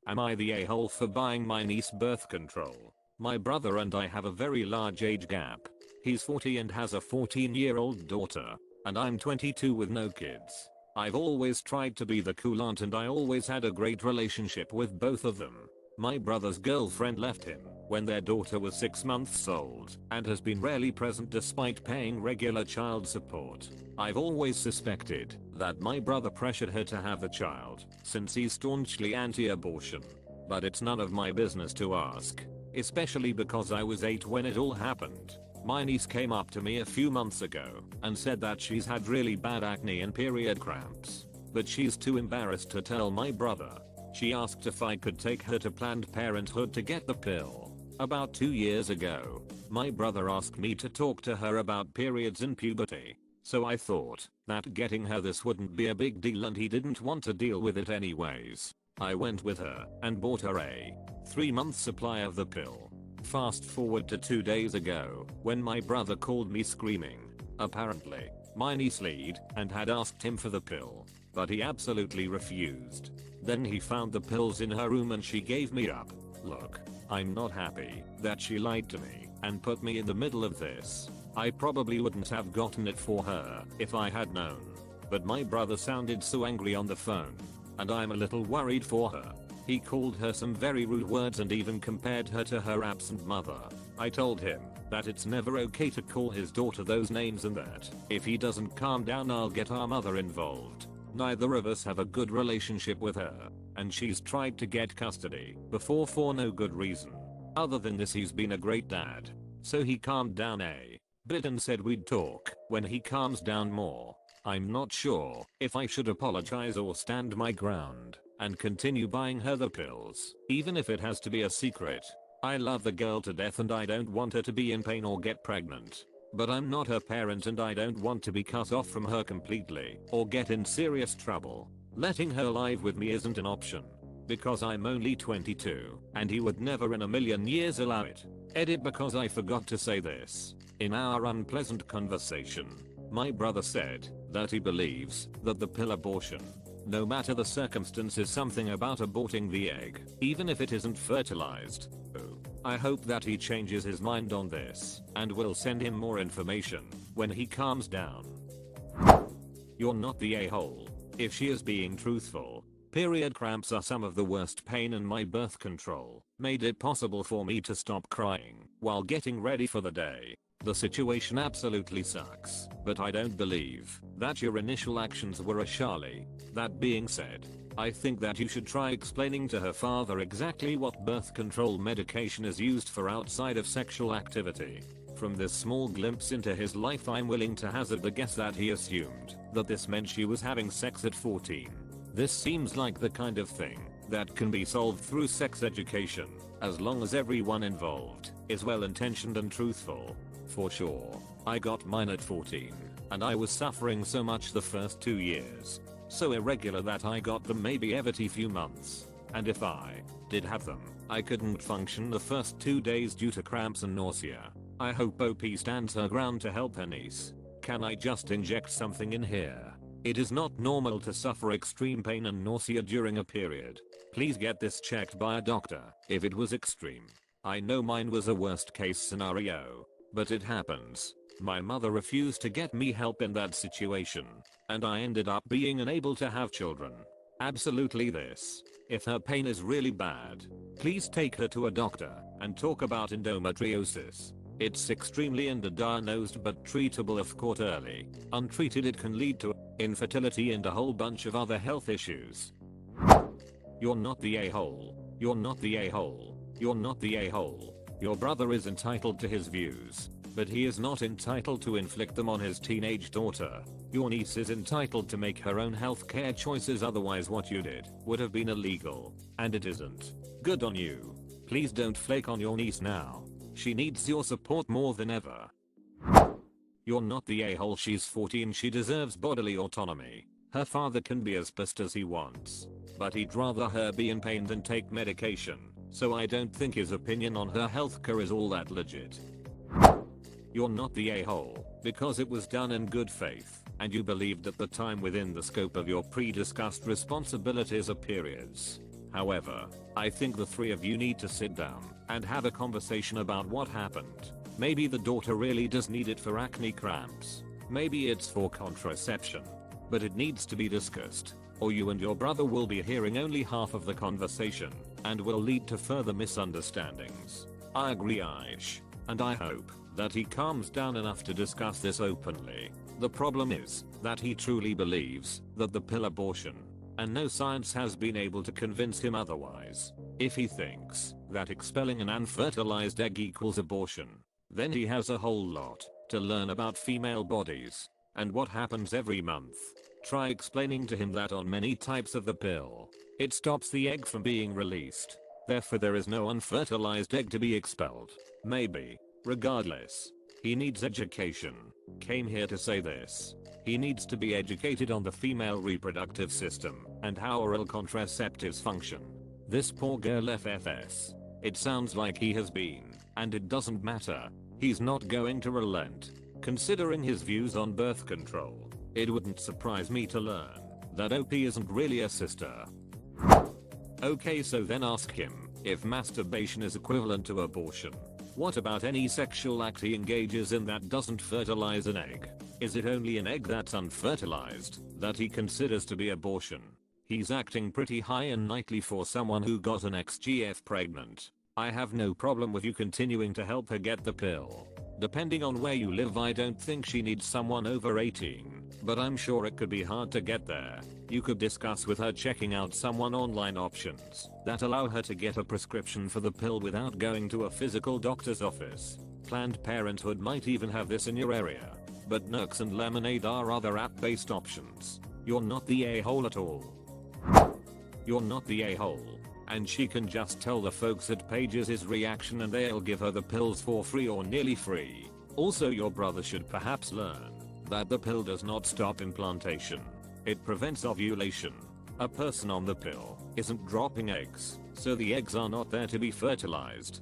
Am I the a-hole for buying my niece birth control? My brother and I have a very large age gap. He's 40 and has a 14-year-old daughter, and I'm 22 with no kids. I've always tried to be the cool aunt and I always had a great relationship with both of them. My brother's girlfriend left him when their daughter was 6 months old and has been rarely present despite paying regular child support. I've always suspected that my brother pressured her to have the child since he's staunchly anti-abortion. But it's none of my business to ask, especially because I was 8 when it all happened. My niece came up to me a few months ago and said that she's had really bad acne and period cramps, but she's too embarrassed to tell my brother. She asked if I could take her to Planned Parenthood to get the pill. About 2 years ago, my brother asked me to talk to her about periods and puberty, so I thought that getting her this wouldn't be a big deal and he didn't want to deal with it anyways. I went with her and bought her a 3-month supply of the pill. Fast forward to 2 days ago when my brother called me screaming. Apparently, my niece lied and had asked him for the pill, but he absolutely refused. Then he found the pills in her room and she gave me up. Look, I'm not happy that she lied to me and put me in the middle of this. I probably wouldn't have gotten it for her if I had known. But my brother sounded so angry on the phone, and I'm a little worried for her. He called her some very rude words and even compared her to her absent mother. I told him that it's never okay to call his daughter those names and that if he doesn't calm down I'll get our mother involved. Neither of us have a good relationship with her, and she's tried to get custody before for no good reason. Other than this, he's been a great dad. So he calmed down a bit and said we'd talk when he calms down more. I'm not sure if I should apologize or stand my ground and continue buying her the pills, even if it has to be a secret. I love the girl to death and I don't want her to be in pain or get pregnant. But I'm not her parent and I don't want to be cut off from her completely or get in serious trouble. Letting her live with me isn't an option, because I'm only 22 and he would never in a million years allow it. Edit because I forgot to say this. In our unpleasant conversation, my brother said that he believes that the pill abortion, no matter the circumstances, something about aborting the egg, even if it isn't fertilized. I hope that he changes his mind on this and will send him more information when he calms down. You're not the a-hole. If she is being truthful, period cramps are some of the worst pain and my birth control made it possible for me to stop crying while getting ready for the day. The situation absolutely sucks, but I don't believe that your initial actions were a Charlie. That being said, I think that you should try explaining to her father exactly what birth control medication is used for outside of sexual activity. From this small glimpse into his life, I'm willing to hazard the guess that he assumed that this meant she was having sex at 14. This seems like the kind of thing that can be solved through sex education, as long as everyone involved is well intentioned and truthful. For sure, I got mine at 14, and I was suffering so much the first 2 years. So irregular that I got them maybe every few months, and if I did have them, I couldn't function the first 2 days due to cramps and nausea. I hope OP stands her ground to help her niece. Can I just inject something in here? It is not normal to suffer extreme pain and nausea during a period. Please get this checked by a doctor if it was extreme. I know mine was a worst case scenario, but it happens. My mother refused to get me help in that situation, and I ended up being unable to have children. Absolutely this. If her pain is really bad, please take her to a doctor and talk about endometriosis. It's extremely underdiagnosed but treatable if caught early. Untreated, it can lead to infertility and a whole bunch of other health issues. You're not the a-hole. You're not the a-hole. You're not the a-hole. Your brother is entitled to his views, but he is not entitled to inflict them on his teenage daughter. Your niece is entitled to make her own healthcare choices, otherwise what you did would have been illegal, and it isn't. Good on you. Please don't flake on your niece now. She needs your support more than ever. You're not the a-hole. She's 14. She deserves bodily autonomy. Her father can be as pissed as he wants, but he'd rather her be in pain than take medication, so I don't think his opinion on her healthcare is all that legit. You're not the a-hole because it was done in good faith and you believed at the time within the scope of your pre-discussed responsibilities of periods. However, I think the three of you need to sit down and have a conversation about what happened. Maybe the daughter really does need it for acne cramps. Maybe it's for contraception. But it needs to be discussed, or you and your brother will be hearing only half of the conversation, and will lead to further misunderstandings. I agree, Aish, and I hope that he calms down enough to discuss this openly. The problem is that he truly believes that the pill abortion, and no science has been able to convince him otherwise. If he thinks that expelling an unfertilized egg equals abortion, then he has a whole lot to learn about female bodies and what happens every month. Try explaining to him that on many types of the pill, it stops the egg from being released. Therefore there is no unfertilized egg to be expelled. Maybe. Regardless, he needs education. Came here to say this. He needs to be educated on the female reproductive system and how oral contraceptives function. This poor girl FFS. It sounds like he has been, and it doesn't matter. He's not going to relent. Considering his views on birth control, it wouldn't surprise me to learn that OP isn't really a sister. Okay, so then ask him if masturbation is equivalent to abortion. What about any sexual act he engages in that doesn't fertilize an egg? Is it only an egg that's unfertilized that he considers to be abortion? He's acting pretty high and knightly for someone who got an ex-GF pregnant. I have no problem with you continuing to help her get the pill. Depending on where you live, I don't think she needs someone over 18, but I'm sure it could be hard to get there. You could discuss with her checking out someone online options that allow her to get a prescription for the pill without going to a physical doctor's office. Planned Parenthood might even have this in your area, but Nurx and Lemonade are other app-based options. You're not the a-hole at all. You're not the a-hole. And she can just tell the folks at Pages his reaction and they'll give her the pills for free or nearly free. Also, your brother should perhaps learn that the pill does not stop implantation. It prevents ovulation. A person on the pill isn't dropping eggs, so the eggs are not there to be fertilized.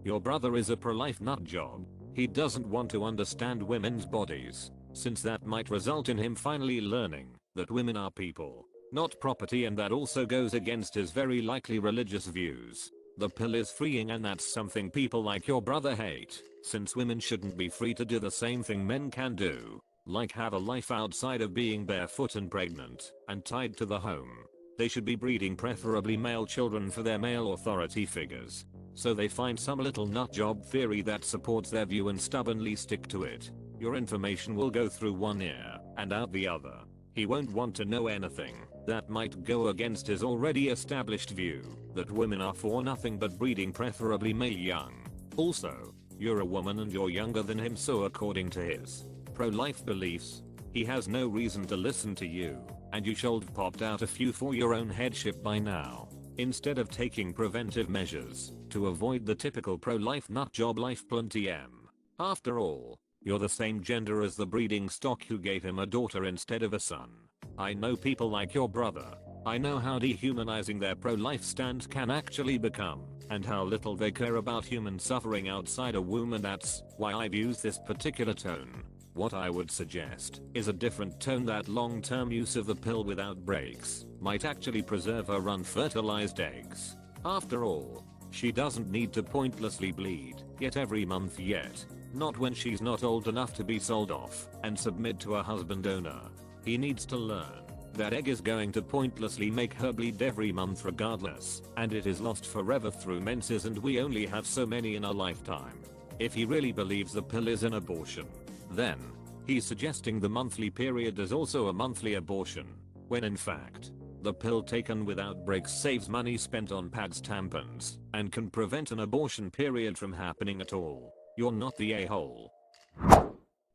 Your brother is a pro-life nutjob. He doesn't want to understand women's bodies, since that might result in him finally learning that women are people, not property, and that also goes against his very likely religious views. The pill is freeing, and that's something people like your brother hate, since women shouldn't be free to do the same thing men can do, like have a life outside of being barefoot and pregnant and tied to the home. They should be breeding preferably male children for their male authority figures. So they find some little nutjob theory that supports their view and stubbornly stick to it. Your information will go through one ear and out the other. He won't want to know anything that might go against his already established view that women are for nothing but breeding preferably male young. Also, you're a woman and you're younger than him, so according to his pro-life beliefs, he has no reason to listen to you, and you should have popped out a few for your own headship by now, instead of taking preventive measures to avoid the typical pro-life nutjob life plenty M. After all, you're the same gender as the breeding stock who gave him a daughter instead of a son. I know people like your brother. I know how dehumanizing their pro-life stand can actually become, and how little they care about human suffering outside a womb, and that's why I've used this particular tone. What I would suggest is a different tone. That long-term use of the pill without breaks might actually preserve her unfertilized eggs. After all, she doesn't need to pointlessly bleed yet every month yet. Not when she's not old enough to be sold off and submit to a husband owner. He needs to learn that egg is going to pointlessly make her bleed every month regardless, and it is lost forever through menses, and we only have so many in a lifetime. If he really believes the pill is an abortion, then he's suggesting the monthly period is also a monthly abortion, when in fact, the pill taken without breaks saves money spent on pads, tampons, and can prevent an abortion period from happening at all. You're not the a-hole.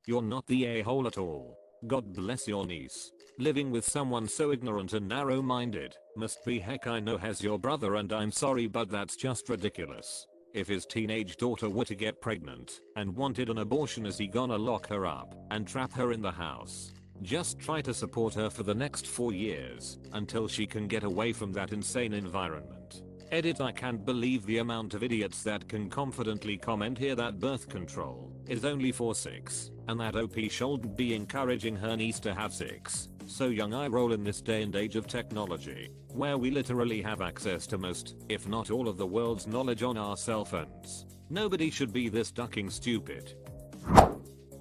You're not the a-hole at all. God bless your niece. Living with someone so ignorant and narrow-minded must be heck. I know has your brother, and I'm sorry, but that's just ridiculous. If his teenage daughter were to get pregnant and wanted an abortion, is he gonna lock her up and trap her in the house? Just try to support her for the next 4 years until she can get away from that insane environment. Edit. I can't believe the amount of idiots that can confidently comment here that birth control is only for 6 and that OP shouldn't be encouraging her niece to have 6. So young eye roll in this day and age of technology, where we literally have access to most, if not all of the world's knowledge on our cell phones. Nobody should be this ducking stupid.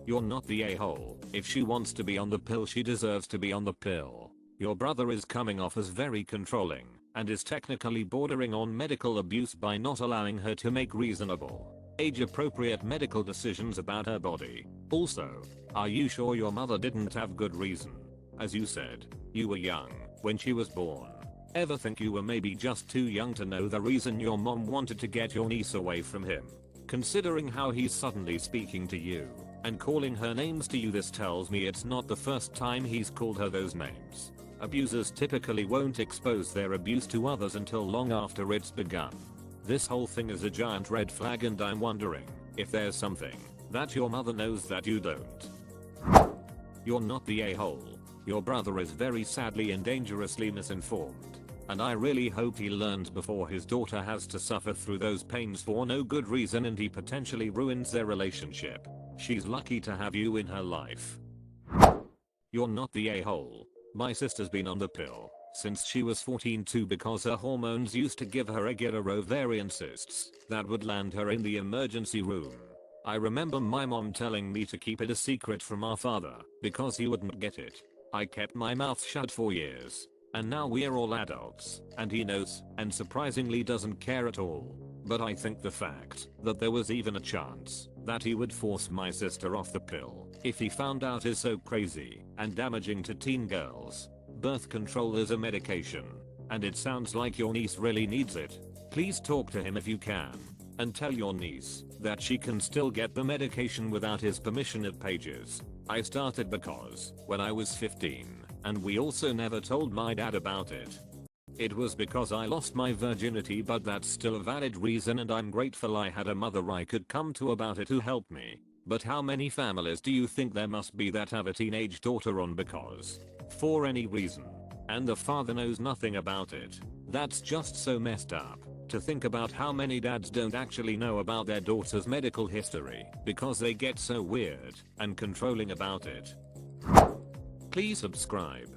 You're not the a-hole. If she wants to be on the pill, she deserves to be on the pill. Your brother is coming off as very controlling, and is technically bordering on medical abuse by not allowing her to make reasonable, age-appropriate medical decisions about her body. Also, are you sure your mother didn't have good reason? As you said, you were young when she was born. Ever think you were maybe just too young to know the reason your mom wanted to get your niece away from him? Considering how he's suddenly speaking to you and calling her names to you, this tells me it's not the first time he's called her those names. Abusers typically won't expose their abuse to others until long after it's begun. This whole thing is a giant red flag, and I'm wondering if there's something that your mother knows that you don't. You're not the a-hole. Your brother is very sadly and dangerously misinformed, and I really hope he learns before his daughter has to suffer through those pains for no good reason and he potentially ruins their relationship. She's lucky to have you in her life. You're not the a-hole. My sister's been on the pill since she was 14 too, because her hormones used to give her regular ovarian cysts that would land her in the emergency room. I remember my mom telling me to keep it a secret from our father because he wouldn't get it. I kept my mouth shut for years, and now we're all adults, and he knows, and surprisingly doesn't care at all. But I think the fact that there was even a chance that he would force my sister off the pill if he found out is so crazy and damaging to teen girls. Birth control is a medication, and it sounds like your niece really needs it. Please talk to him if you can, and tell your niece that she can still get the medication without his permission at Pages. I started because when I was 15, and we also never told my dad about it. It was because I lost my virginity, but that's still a valid reason, and I'm grateful I had a mother I could come to about it who helped me. But how many families do you think there must be that have a teenage daughter on because, for any reason, and the father knows nothing about it? That's just so messed up. To think about how many dads don't actually know about their daughter's medical history because they get so weird and controlling about it. Please subscribe.